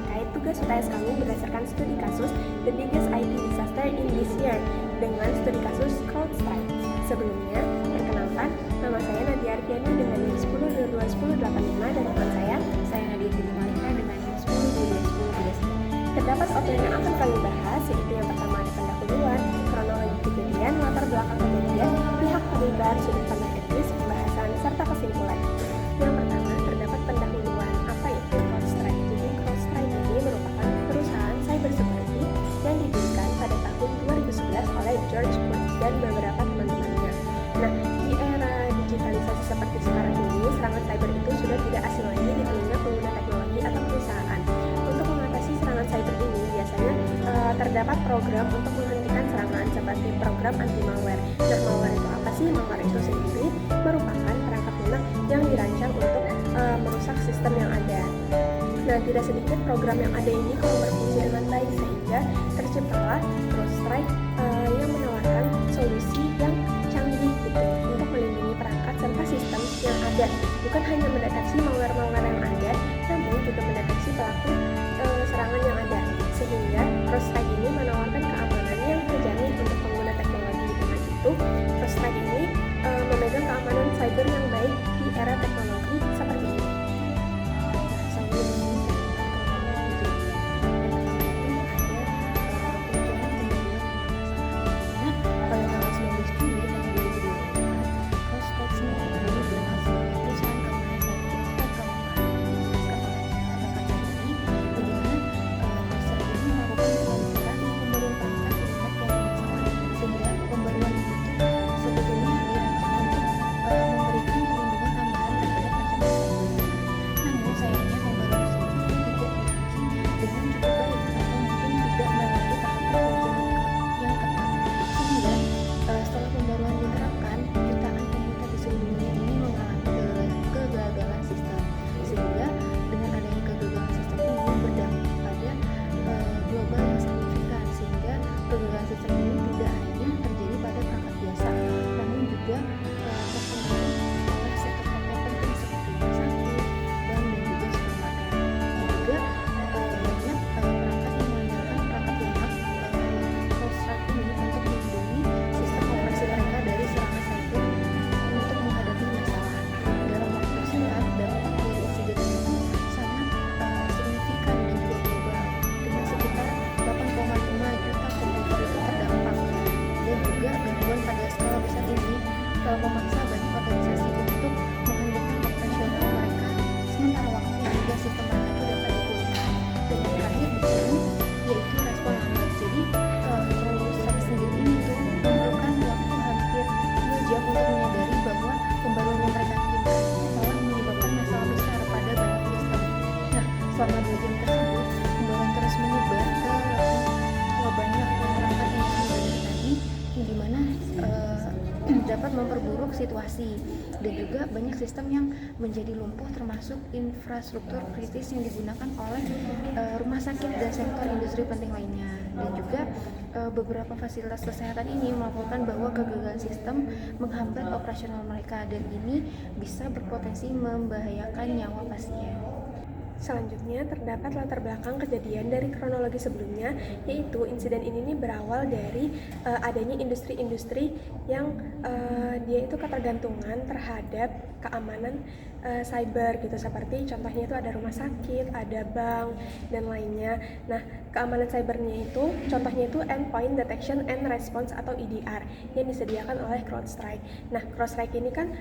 terkait tugas UTS kami berdasarkan studi kasus The Biggest IT Disaster in This Year dengan studi kasus CrowdStrike. Sebelumnya, perkenalkan, nama saya Nadia Arfiani dengan NIM 10221085 dan teman saya Nadia Dini Malika dengan NIM 102210. Terdapat outline yang akan kami bahas, yaitu yang pertama ada pendahuluan, kronologi kejadian, latar belakang kejadian, pihak terlibat, sudut pandang etis, pembahasan, serta kesimpulan. Yang pertama, terdapat pendahuluan. Apa itu CrowdStrike? Jadi CrowdStrike ini merupakan perusahaan cybersecurity yang didirikan pada tahun 2011 oleh George Kurtz dan beberapa teman-temannya. Nah, di era digitalisasi seperti sekarang ini, serangan cyber itu sudah tidak asing lagi di telinga pengguna teknologi atau perusahaan. Untuk mengatasi serangan cyber ini, biasanya terdapat program untuk menghentikan serangan seperti program anti-malware. Nah, malware itu apa sih? Malware itu sendiri merupakan perangkat lunak yang dirancang untuk merusak sistem yang ada. Nah, tidak sedikit program yang ada ini kalau berfungsi dengan baik, sehingga terciptalah CrowdStrike yang menawarkan solusi yang canggih gitu untuk melindungi perangkat serta sistem yang ada. Bukan hanya mendeteksi malware-malware yang ada, namun juga mendeteksi pelaku serangan yang ada. Sehingga CrowdStrike ini menawarkan keamanan yang terjamin untuk pengguna teknologi. Dengan itu, CrowdStrike ini memegang keamanan cyber yang baik di era teknologi seperti ini. Memaksa banyak organisasi untuk menghentikan operasional mereka sementara waktu hingga sistem mereka itu dapat dipulihkan. Dan yang terakhir di sini yaitu respon lambat. Jadi CrowdStrike sendiri ini tuh memerlukan waktu hampir 2 jam untuk menyadari bahwa pembaruan yang mereka kirimkan telah menyebabkan masalah besar pada banyak sistem. Nah, selama 2 jam tersebut pembaruan terus menyebar ke banyak perangkat yang sebenarnya tadi, di mana dapat memperburuk situasi, dan juga banyak sistem yang menjadi lumpuh termasuk infrastruktur kritis yang digunakan oleh rumah sakit dan sektor industri penting lainnya. Dan juga beberapa fasilitas kesehatan ini melaporkan bahwa kegagalan sistem menghambat operasional mereka, dan ini bisa berpotensi membahayakan nyawa pasien. Selanjutnya, terdapat latar belakang kejadian dari kronologi sebelumnya, yaitu insiden ini berawal dari adanya industri-industri yang dia itu ketergantungan terhadap keamanan cyber gitu, seperti contohnya itu ada rumah sakit, ada bank, dan lainnya. Nah, keamanan cybernya itu contohnya itu Endpoint Detection and Response atau EDR yang disediakan oleh CrowdStrike. Nah, CrowdStrike ini kan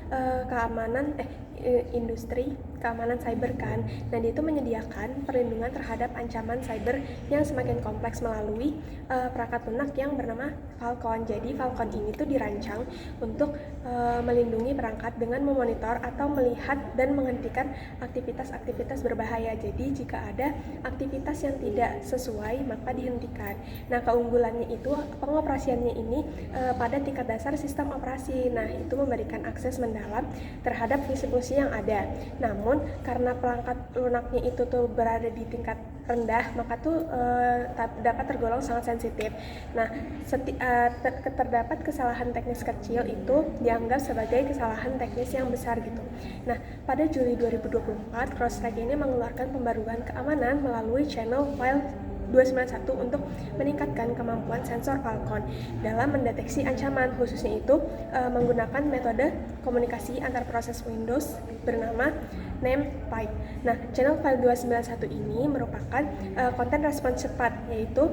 industri keamanan cyber kan. Nah, dia itu menyediakan perlindungan terhadap ancaman cyber yang semakin kompleks melalui perangkat lunak yang bernama Falcon. Jadi Falcon ini tuh dirancang untuk melindungi perangkat dengan memonitor atau melihat dan menghentikan aktivitas-aktivitas berbahaya. Jadi jika ada aktivitas yang tidak sesuai maka dihentikan. Nah, keunggulannya itu pengoperasiannya ini pada tingkat dasar sistem operasi. Nah, itu memberikan akses mendalam terhadap fungsi-fungsi yang ada. Namun karena perangkat lunaknya itu tuh berada di tingkat rendah, maka tuh dapat tergolong sangat sensitif. Nah, terdapat kesalahan teknis kecil itu dianggap sebagai kesalahan teknis yang besar gitu. Nah, pada Juli 2024, CrowdStrike ini mengeluarkan pembaruan keamanan melalui channel file 291 untuk meningkatkan kemampuan sensor Falcon dalam mendeteksi ancaman, khususnya itu menggunakan metode komunikasi antar proses Windows bernama NamePipe. Nah, channel file 291 ini merupakan konten respons cepat, yaitu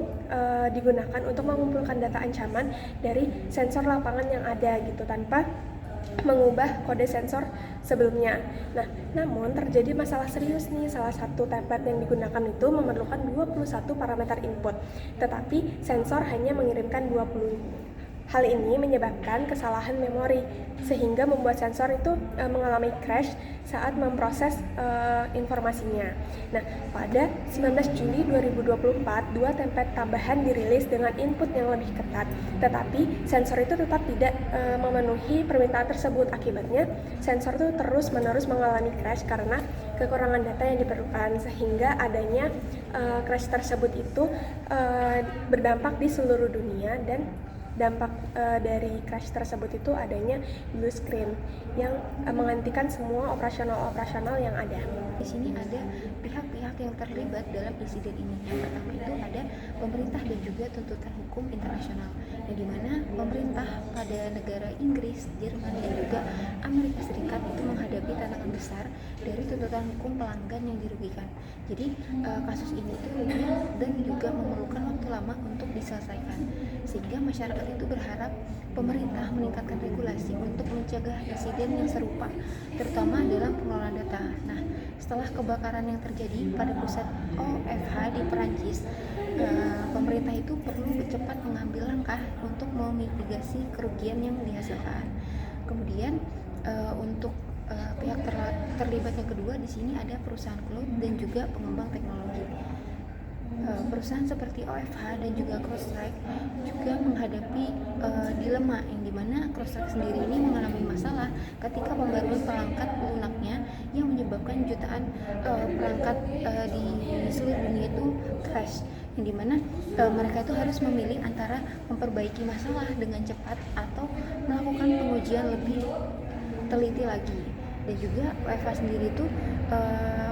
digunakan untuk mengumpulkan data ancaman dari sensor lapangan yang ada gitu tanpa mengubah kode sensor sebelumnya. Nah, namun terjadi masalah serius nih. Salah satu template yang digunakan itu memerlukan 21 parameter input, tetapi sensor hanya mengirimkan 20. Hal ini menyebabkan kesalahan memori sehingga membuat sensor itu mengalami crash saat memproses informasinya. Nah, pada 19 Juli 2024, 2 template tambahan dirilis dengan input yang lebih ketat, tetapi sensor itu tetap tidak memenuhi permintaan tersebut. Akibatnya, sensor itu terus-menerus mengalami crash karena kekurangan data yang diperlukan, sehingga adanya crash tersebut itu berdampak di seluruh dunia. Dan dampak dari crash tersebut itu adanya blue screen yang menghentikan semua operasional yang ada. Di sini ada pihak-pihak yang terlibat dalam insiden ini. Yang pertama itu ada pemerintah dan juga tuntutan hukum internasional, yang dimana pemerintah pada negara Inggris, Jerman, dan juga Amerika Serikat itu menghadapi tantangan besar dari tuntutan hukum pelanggan yang dirugikan. Jadi kasus ini tuh rumit dan juga memerlukan waktu lama untuk diselesaikan, sehingga masyarakat itu berharap pemerintah meningkatkan regulasi untuk mencegah insiden yang serupa, terutama dalam pengelolaan data. Nah, setelah kebakaran yang terjadi pada pusat OFH di Perancis, pemerintah itu perlu cepat mengambil langkah untuk memitigasi kerugian yang dihasilkan. Kemudian untuk pihak terlibat yang kedua di sini ada perusahaan cloud dan juga pengembang teknologi. Perusahaan seperti OFH dan juga CrowdStrike juga menghadapi dilema yang dimana CrowdStrike sendiri ini mengalami masalah ketika pembaruan perangkat lunaknya yang menyebabkan jutaan perangkat di seluruh dunia itu crash, yang dimana mereka itu harus memilih antara memperbaiki masalah dengan cepat atau melakukan pengujian lebih teliti lagi. Dan juga OFH sendiri itu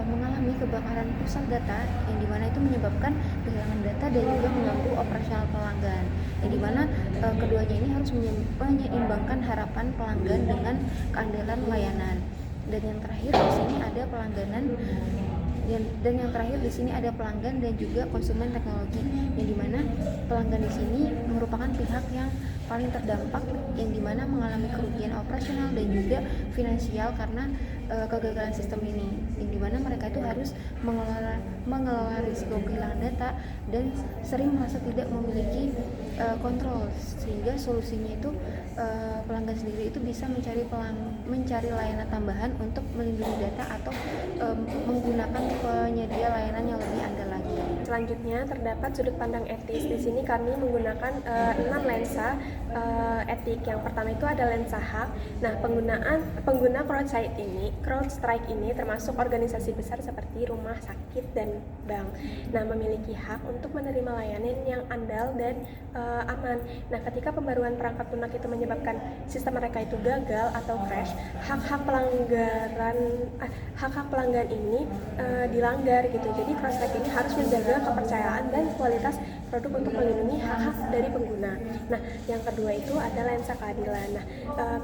mengalami kebakaran pusat data yang dimana itu menyebabkan kehilangan data dan juga mengganggu operasional pelanggan, yang dimana keduanya ini harus menyeimbangkan harapan pelanggan dengan keandalan layanan. Dan yang terakhir di sini ada pelanggan dan juga konsumen teknologi, yang dimana pelanggan di sini merupakan pihak yang paling terdampak, yang dimana mengalami kerugian operasional dan juga finansial karena kegagalan sistem ini, yang dimana mereka itu harus mengelola risiko kehilangan data dan sering merasa tidak memiliki kontrol, sehingga solusinya itu pelanggan sendiri itu bisa mencari layanan tambahan untuk melindungi data atau menggunakan penyedia layanan yang lebih andal lagi. Selanjutnya terdapat sudut pandang etis. Di sini kami menggunakan 6 lensa etik. Yang pertama itu ada lensa hak. Nah, pengguna CrowdStrike ini termasuk organisasi besar seperti rumah sakit dan bank. Nah, memiliki hak untuk menerima layanan yang andal dan aman. Nah, ketika pembaruan perangkat lunak itu menyebabkan sistem mereka itu gagal atau crash, hak-hak pelanggan ini dilanggar gitu. Jadi CrowdStrike ini harus menjaga kepercayaan dan kualitas produk untuk melindungi hak-hak dari pengguna. Nah, yang kedua itu ada lensa keadilan. Nah,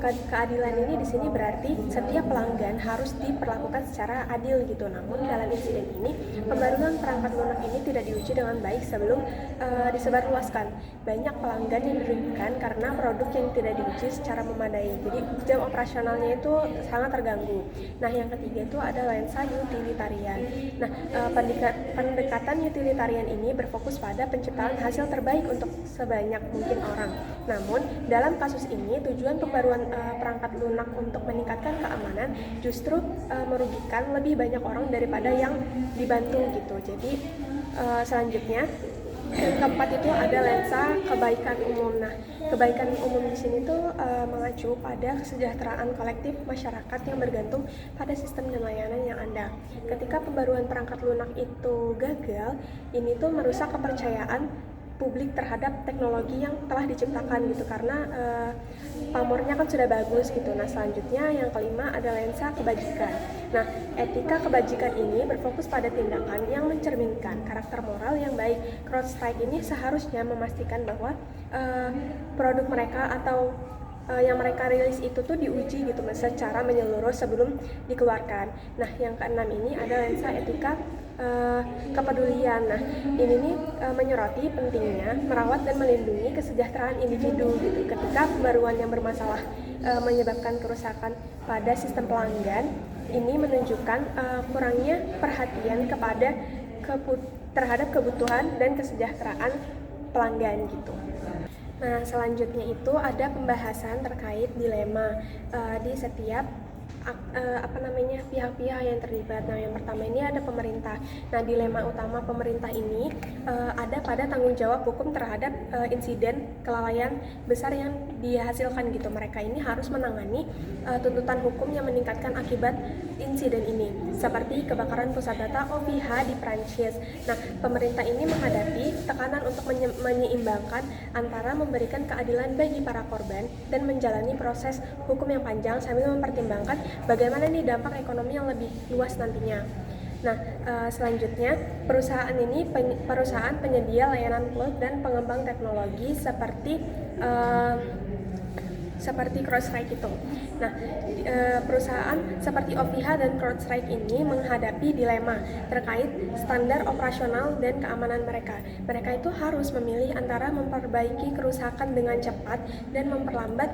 keadilan ini di sini berarti setiap pelanggan harus diperlakukan secara adil gitu. Namun dalam insiden ini, pembaruan perangkat lunak ini tidak diuji dengan baik sebelum disebarluaskan. Banyak pelanggan yang dirugikan karena produk yang tidak diuji secara memadai. Jadi jam operasionalnya itu sangat terganggu. Nah, yang ketiga itu ada lensa utilitarian. Nah, pendekatan utilitarian ini berfokus pada penciptaan hasil terbaik untuk sebanyak mungkin orang. Namun, dalam kasus ini tujuan pembaruan perangkat lunak untuk meningkatkan keamanan justru merugikan lebih banyak orang daripada yang dibantu gitu. Jadi selanjutnya Yang keempat itu ada lensa kebaikan umum. Nah, kebaikan umum di sini tuh mengacu pada kesejahteraan kolektif masyarakat yang bergantung pada sistem dan layanan yang ada. Ketika pembaruan perangkat lunak itu gagal, ini tuh merusak kepercayaan publik terhadap teknologi yang telah diciptakan gitu, karena pamornya kan sudah bagus gitu. Nah, selanjutnya yang kelima ada lensa kebajikan. Nah, etika kebajikan ini berfokus pada tindakan yang mencerminkan karakter moral yang baik. CrowdStrike ini seharusnya memastikan bahwa produk mereka atau yang mereka rilis itu tuh diuji gitu secara menyeluruh sebelum dikeluarkan. Nah, yang keenam ini ada lensa etika kepedulian. Nah, ini nih menyoroti pentingnya merawat dan melindungi kesejahteraan individu gitu. Ketika pembaruan yang bermasalah menyebabkan kerusakan pada sistem pelanggan, ini menunjukkan kurangnya perhatian terhadap kebutuhan dan kesejahteraan pelanggan gitu. Nah, selanjutnya itu ada pembahasan terkait dilema di setiap pihak-pihak yang terlibat. Nah, yang pertama ini ada pemerintah. Nah, dilema utama pemerintah ini ada pada tanggung jawab hukum terhadap insiden kelalaian besar yang dihasilkan gitu. Mereka ini harus menangani tuntutan hukum yang meningkatkan akibat insiden ini, seperti kebakaran pusat data OVH di Prancis. Nah, pemerintah ini menghadapi tekanan untuk menyeimbangkan antara memberikan keadilan bagi para korban dan menjalani proses hukum yang panjang sambil mempertimbangkan bagaimana nih dampak ekonomi yang lebih luas nantinya. Nah, selanjutnya perusahaan ini perusahaan penyedia layanan cloud dan pengembang teknologi seperti CrowdStrike itu. Nah, perusahaan seperti OVH dan CrowdStrike ini menghadapi dilema terkait standar operasional dan keamanan mereka. Mereka itu harus memilih antara memperbaiki kerusakan dengan cepat dan memperlambat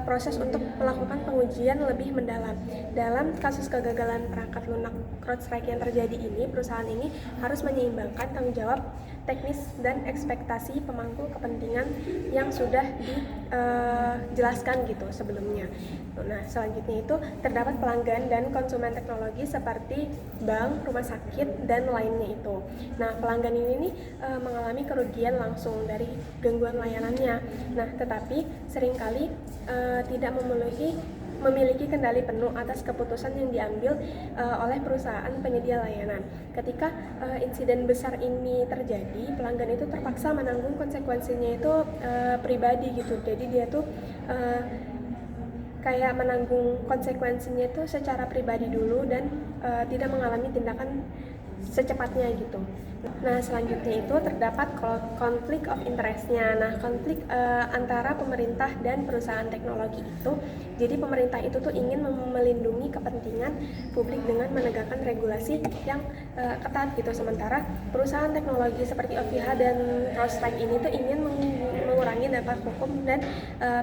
proses untuk melakukan pengujian lebih mendalam. Dalam kasus kegagalan perangkat lunak CrowdStrike yang terjadi ini, perusahaan ini harus menyeimbangkan tanggung jawab teknis dan ekspektasi pemangku kepentingan yang sudah dijelaskan gitu sebelumnya. Nah, selanjutnya itu terdapat pelanggan dan konsumen teknologi seperti bank, rumah sakit, dan lainnya itu. Nah, pelanggan ini mengalami kerugian langsung dari gangguan layanannya. Nah, tetapi seringkali tidak memiliki kendali penuh atas keputusan yang diambil oleh perusahaan penyedia layanan. Ketika insiden besar ini terjadi, pelanggan itu terpaksa menanggung konsekuensinya itu pribadi gitu. Jadi dia tuh kayak menanggung konsekuensinya itu secara pribadi dulu dan tidak mengalami tindakan secepatnya gitu. Nah, selanjutnya itu terdapat konflik of interest-nya. Nah, konflik antara pemerintah dan perusahaan teknologi itu, jadi pemerintah itu tuh ingin melindungi kepentingan publik dengan menegakkan regulasi yang ketat gitu. Sementara perusahaan teknologi seperti OVH dan CrowdStrike ini tuh ingin mengurangi dampak hukum dan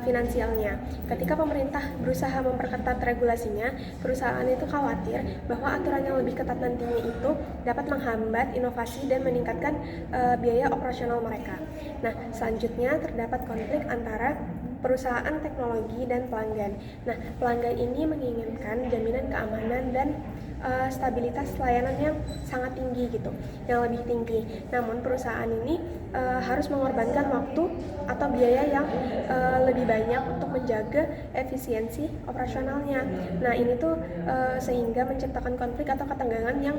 finansialnya. Ketika pemerintah berusaha memperketat regulasinya, perusahaan itu khawatir bahwa aturan yang lebih ketat nantinya itu dapat menghambat inovasi dan meningkatkan biaya operasional mereka. Nah, selanjutnya terdapat konflik antara perusahaan teknologi dan pelanggan. Nah, pelanggan ini menginginkan jaminan keamanan dan stabilitas layanan yang sangat tinggi gitu, yang lebih tinggi. Namun perusahaan ini harus mengorbankan waktu atau biaya yang lebih banyak untuk menjaga efisiensi operasionalnya. Nah, ini tuh sehingga menciptakan konflik atau ketenggangan yang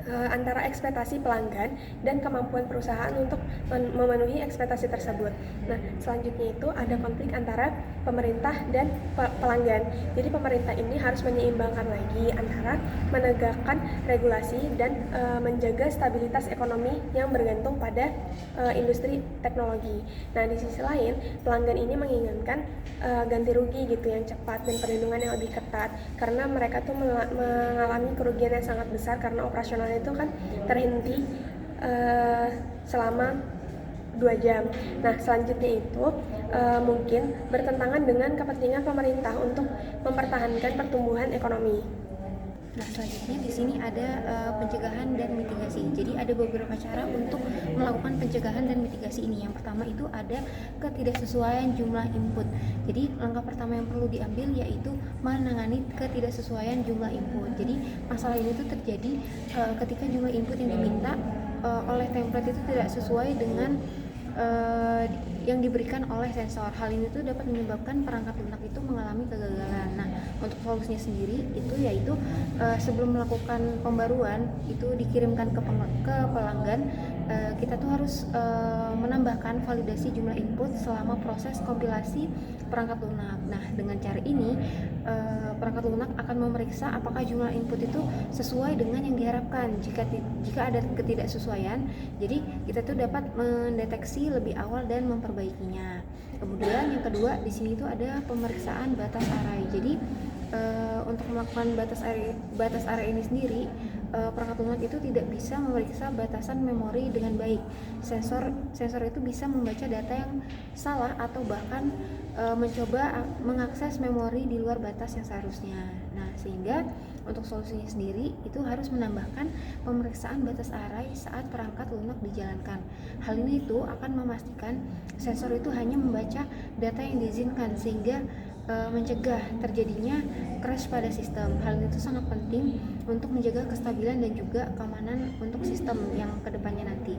antara ekspektasi pelanggan dan kemampuan perusahaan untuk memenuhi ekspektasi tersebut. Nah, selanjutnya itu ada konflik antara pemerintah dan pelanggan. Jadi pemerintah ini harus menyeimbangkan lagi antara menegakkan regulasi dan menjaga stabilitas ekonomi yang bergantung pada industri teknologi. Nah, di sisi lain, pelanggan ini menginginkan ganti rugi gitu yang cepat dan perlindungan yang lebih ketat, karena mereka tuh mengalami kerugian yang sangat besar karena operasional itu kan terhenti selama 2 jam. Nah, selanjutnya itu mungkin bertentangan dengan kepentingan pemerintah untuk mempertahankan pertumbuhan ekonomi. Nah, selanjutnya di sini ada pencegahan dan mitigasi. Jadi ada beberapa cara untuk melakukan pencegahan dan mitigasi ini. Yang pertama itu ada ketidaksesuaian jumlah input. Jadi langkah pertama yang perlu diambil yaitu menangani ketidaksesuaian jumlah input. Jadi masalah ini tuh terjadi ketika jumlah input yang diminta oleh template itu tidak sesuai dengan yang diberikan oleh sensor. Hal ini tuh dapat menyebabkan perangkat lunak itu mengalami kegagalan. Nah, untuk solusinya sendiri itu yaitu sebelum melakukan pembaruan itu dikirimkan ke pelanggan, kita tuh harus menambahkan validasi jumlah input selama proses kompilasi perangkat lunak. Nah, dengan cara ini perangkat lunak akan memeriksa apakah jumlah input itu sesuai dengan yang diharapkan. Jika ada ketidaksesuaian, jadi kita tuh dapat mendeteksi lebih awal dan memperbaikinya. Kemudian yang kedua di sini tuh ada pemeriksaan batas array. Jadi untuk melakukan batas array ini sendiri, perangkat lunak itu tidak bisa memeriksa batasan memori dengan baik. Sensor itu bisa membaca data yang salah atau bahkan mencoba mengakses memori di luar batas yang seharusnya. Nah, sehingga untuk solusinya sendiri itu harus menambahkan pemeriksaan batas array saat perangkat lunak dijalankan. Hal ini itu akan memastikan sensor itu hanya membaca data yang diizinkan sehingga mencegah terjadinya crash pada sistem. Hal ini itu sangat penting untuk menjaga kestabilan dan juga keamanan untuk sistem yang kedepannya nanti.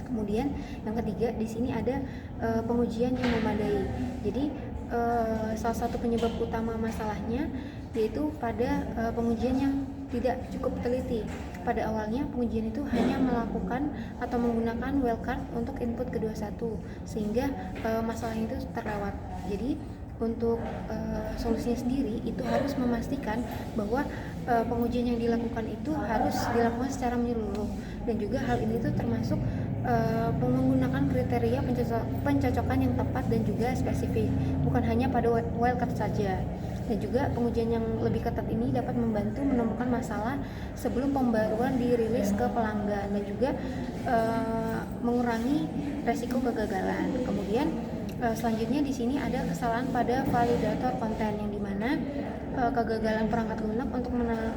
Kemudian yang ketiga di sini ada pengujian yang memadai. Jadi salah satu penyebab utama masalahnya yaitu pada pengujian yang tidak cukup teliti. Pada awalnya pengujian itu hanya melakukan atau menggunakan wildcard untuk input ke-21 sehingga masalah itu terlewat. Jadi untuk solusinya sendiri itu harus memastikan bahwa pengujian yang dilakukan itu harus dilakukan secara menyeluruh, dan juga hal ini tuh termasuk menggunakan kriteria pencocokan yang tepat dan juga spesifik, bukan hanya pada wildcard saja. Dan juga pengujian yang lebih ketat ini dapat membantu menemukan masalah sebelum pembaruan dirilis ke pelanggan dan juga mengurangi resiko kegagalan. Kemudian selanjutnya di sini ada kesalahan pada validator konten, yang dimana kegagalan perangkat lunak untuk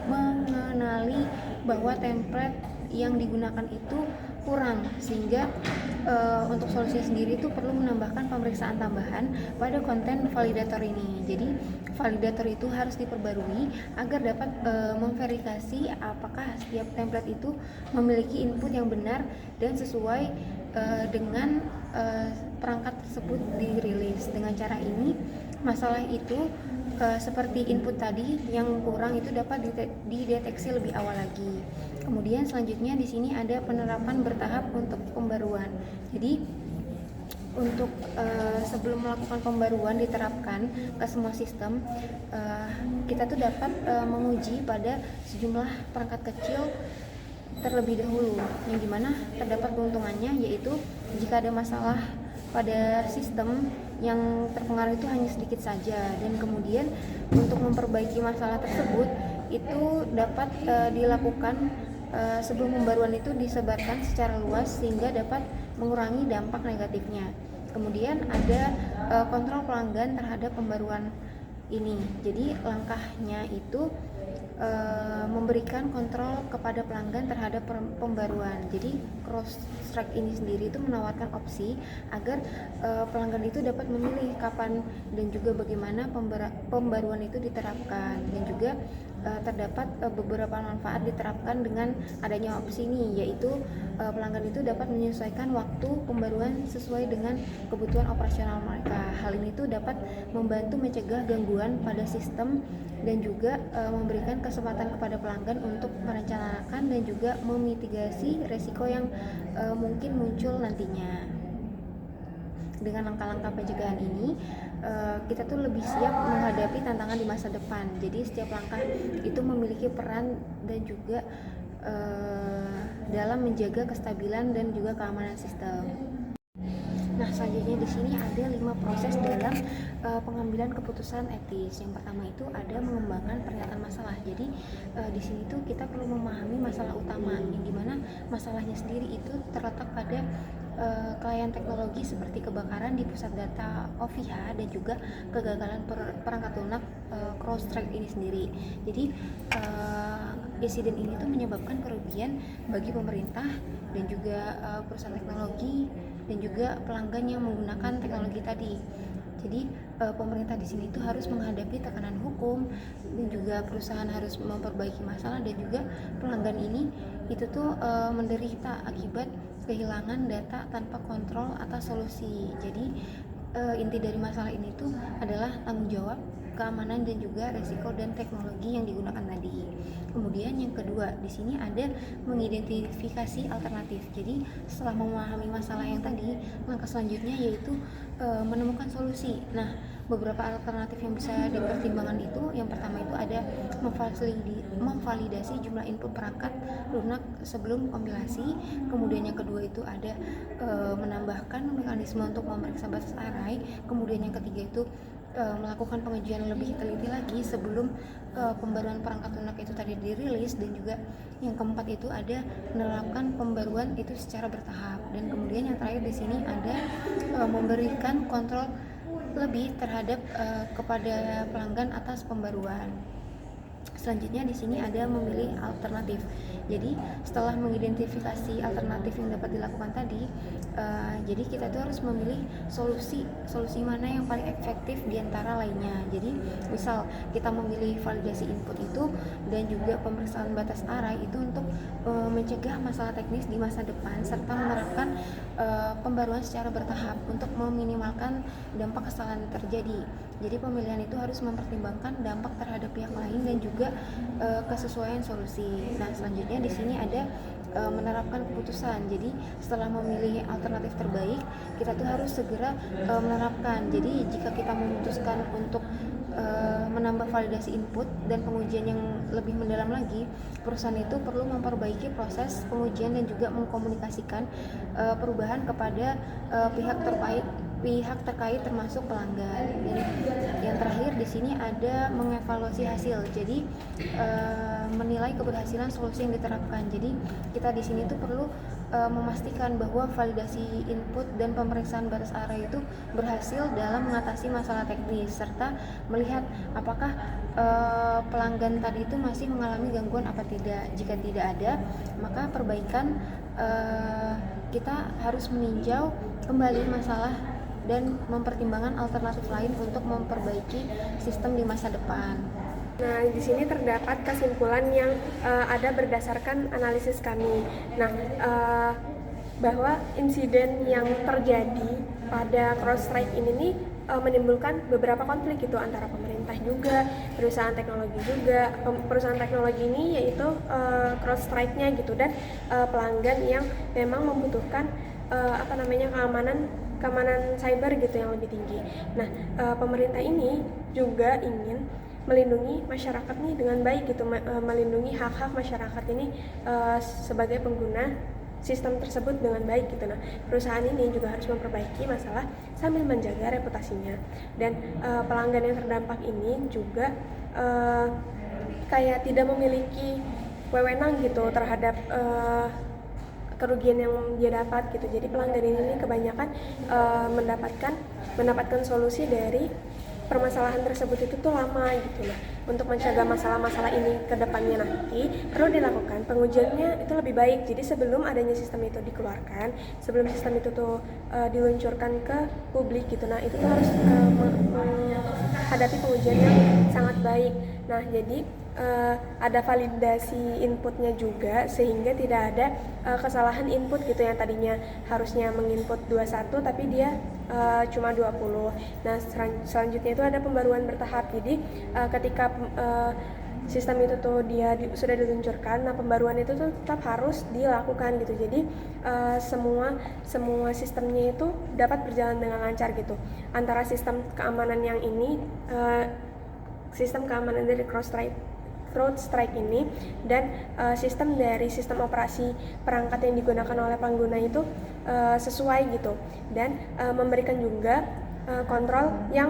mengenali bahwa template yang digunakan itu kurang, sehingga untuk solusinya sendiri itu perlu menambahkan pemeriksaan tambahan pada konten validator ini. Jadi validator itu harus diperbarui agar dapat memverifikasi apakah setiap template itu memiliki input yang benar dan sesuai dengan perangkat tersebut dirilis. Dengan cara ini masalah itu seperti input tadi yang kurang itu dapat dideteksi lebih awal lagi. Kemudian selanjutnya di sini ada penerapan bertahap untuk pembaruan. Jadi untuk sebelum melakukan pembaruan diterapkan ke semua sistem, kita tuh dapat menguji pada sejumlah perangkat kecil terlebih dahulu, yang dimana terdapat keuntungannya yaitu jika ada masalah pada sistem yang terpengaruh itu hanya sedikit saja, dan kemudian untuk memperbaiki masalah tersebut itu dapat dilakukan sebelum pembaruan itu disebarkan secara luas sehingga dapat mengurangi dampak negatifnya. Kemudian ada kontrol pelanggan terhadap pembaruan ini. Jadi langkahnya itu memberikan kontrol kepada pelanggan terhadap pembaruan. Jadi CrowdStrike ini sendiri itu menawarkan opsi agar pelanggan itu dapat memilih kapan dan juga bagaimana pembaruan itu diterapkan, dan juga terdapat beberapa manfaat diterapkan dengan adanya opsi ini, yaitu pelanggan itu dapat menyesuaikan waktu pembaruan sesuai dengan kebutuhan operasional mereka. Hal ini tuh dapat membantu mencegah gangguan pada sistem dan juga memberikan kesempatan kepada pelanggan untuk merencanakan dan juga memitigasi resiko yang mungkin muncul nantinya. Dengan langkah-langkah pencegahan ini, kita tuh lebih siap menghadapi tantangan di masa depan. Jadi setiap langkah itu memiliki peran dan juga dalam menjaga kestabilan dan juga keamanan sistem. Nah, selanjutnya di sini ada 5 proses dalam pengambilan keputusan etis. Yang pertama itu ada mengembangkan pernyataan masalah. Jadi di sini tuh kita perlu memahami masalah utama, yang dimana masalahnya sendiri itu terletak pada klien teknologi seperti kebakaran di pusat data OVH dan juga kegagalan perangkat lunak CrowdStrike ini sendiri. Jadi insiden ini tuh menyebabkan kerugian bagi pemerintah dan juga perusahaan teknologi dan juga pelanggan yang menggunakan teknologi tadi. Jadi pemerintah di sini tuh harus menghadapi tekanan hukum, dan juga perusahaan harus memperbaiki masalah, dan juga pelanggan ini itu tuh menderita akibat kehilangan data tanpa kontrol atas solusi. Jadi inti dari masalah ini tuh adalah tanggung jawab, keamanan, dan juga resiko dan teknologi yang digunakan tadi. Kemudian yang kedua, di sini ada mengidentifikasi alternatif. Jadi setelah memahami masalah yang tadi, langkah selanjutnya yaitu menemukan solusi. Nah, beberapa alternatif yang bisa dipertimbangkan itu, yang pertama itu ada memvalidasi jumlah input perangkat lunak sebelum kompilasi. Kemudian yang kedua itu ada menambahkan mekanisme untuk memeriksa batas array. Kemudian yang ketiga itu melakukan pengujian lebih teliti lagi sebelum pembaruan perangkat lunak itu tadi dirilis. Dan juga yang keempat itu ada menerapkan pembaruan itu secara bertahap. Dan kemudian yang terakhir di sini ada memberikan kontrol lebih terhadap kepada pelanggan atas pembaruan. Selanjutnya di sini ada memilih alternatif. Jadi setelah mengidentifikasi alternatif yang dapat dilakukan tadi, jadi kita tuh harus memilih solusi mana yang paling efektif di antara lainnya. Jadi misal kita memilih validasi input itu dan juga pemeriksaan batas array itu untuk mencegah masalah teknis di masa depan, serta menerapkan pembaruan secara bertahap untuk meminimalkan dampak kesalahan terjadi. Jadi pemilihan itu harus mempertimbangkan dampak terhadap pihak lain dan juga kesesuaian solusi. Nah, selanjutnya di sini ada menerapkan keputusan. Jadi setelah memilih alternatif terbaik, kita tuh harus segera menerapkan. Jadi jika kita memutuskan untuk menambah validasi input dan pengujian yang lebih mendalam lagi, perusahaan itu perlu memperbaiki proses pengujian dan juga mengkomunikasikan perubahan kepada pihak terkait termasuk pelanggan. Dan yang terakhir di sini ada mengevaluasi hasil. Jadi menilai keberhasilan solusi yang diterapkan. Jadi kita di sini tuh perlu memastikan bahwa validasi input dan pemeriksaan batas array itu berhasil dalam mengatasi masalah teknis, serta melihat apakah pelanggan tadi itu masih mengalami gangguan apa tidak. Jika tidak ada, maka perbaikan kita harus meninjau kembali masalah dan mempertimbangkan alternatif lain untuk memperbaiki sistem di masa depan. Nah, di sini terdapat kesimpulan yang ada berdasarkan analisis kami. Nah, bahwa insiden yang terjadi pada CrowdStrike ini nih menimbulkan beberapa konflik gitu antara pemerintah juga, perusahaan teknologi juga. Perusahaan teknologi ini yaitu CrowdStrike-nya gitu, dan pelanggan yang memang membutuhkan keamanan cyber gitu yang lebih tinggi. Nah, pemerintah ini juga ingin melindungi masyarakat nih dengan baik gitu, melindungi hak-hak masyarakat ini sebagai pengguna sistem tersebut dengan baik gitu. Nah, perusahaan ini juga harus memperbaiki masalah sambil menjaga reputasinya. Dan pelanggan yang terdampak ini juga kayak tidak memiliki wewenang gitu terhadap kerugian yang dia dapat gitu. Jadi pelanggan ini kebanyakan mendapatkan solusi dari permasalahan tersebut itu tuh lama gitu. Nah, untuk mencegah masalah-masalah ini ke depannya nanti perlu dilakukan pengujiannya itu lebih baik. Jadi sebelum adanya sistem itu dikeluarkan, sebelum sistem itu tuh diluncurkan ke publik gitu, nah itu tuh harus menghadapi pengujian yang sangat baik. Nah, jadi ada validasi inputnya juga sehingga tidak ada kesalahan input gitu, yang tadinya harusnya menginput 21 tapi dia cuma 20. Nah, selanjutnya itu ada pembaruan bertahap. Jadi ketika sistem itu tuh sudah diluncurkan, nah pembaruan itu tuh tetap harus dilakukan gitu. Jadi semua sistemnya itu dapat berjalan dengan lancar gitu. Antara sistem keamanan yang ini, sistem keamanan dari CrowdStrike ini dan sistem operasi perangkat yang digunakan oleh pengguna itu sesuai gitu, dan memberikan juga kontrol yang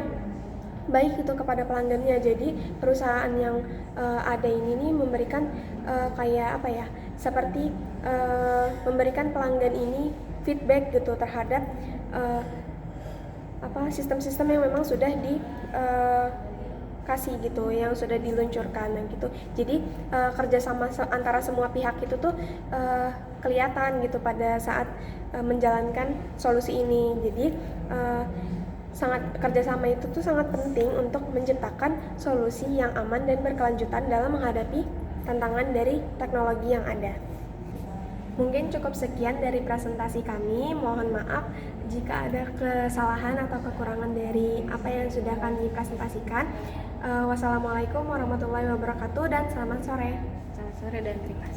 baik itu kepada pelanggannya. Jadi perusahaan yang ada ini nih memberikan seperti memberikan pelanggan ini feedback gitu terhadap sistem-sistem yang memang sudah kasih gitu, yang sudah diluncurkan gitu. Jadi kerjasama antara semua pihak itu tuh kelihatan gitu pada saat menjalankan solusi ini. Jadi kerjasama itu tuh sangat penting untuk menciptakan solusi yang aman dan berkelanjutan dalam menghadapi tantangan dari teknologi yang ada. Mungkin cukup sekian dari presentasi kami. Mohon maaf jika ada kesalahan atau kekurangan dari apa yang sudah kami presentasikan. Wassalamualaikum warahmatullahi wabarakatuh dan selamat sore. Selamat sore dan terima kasih.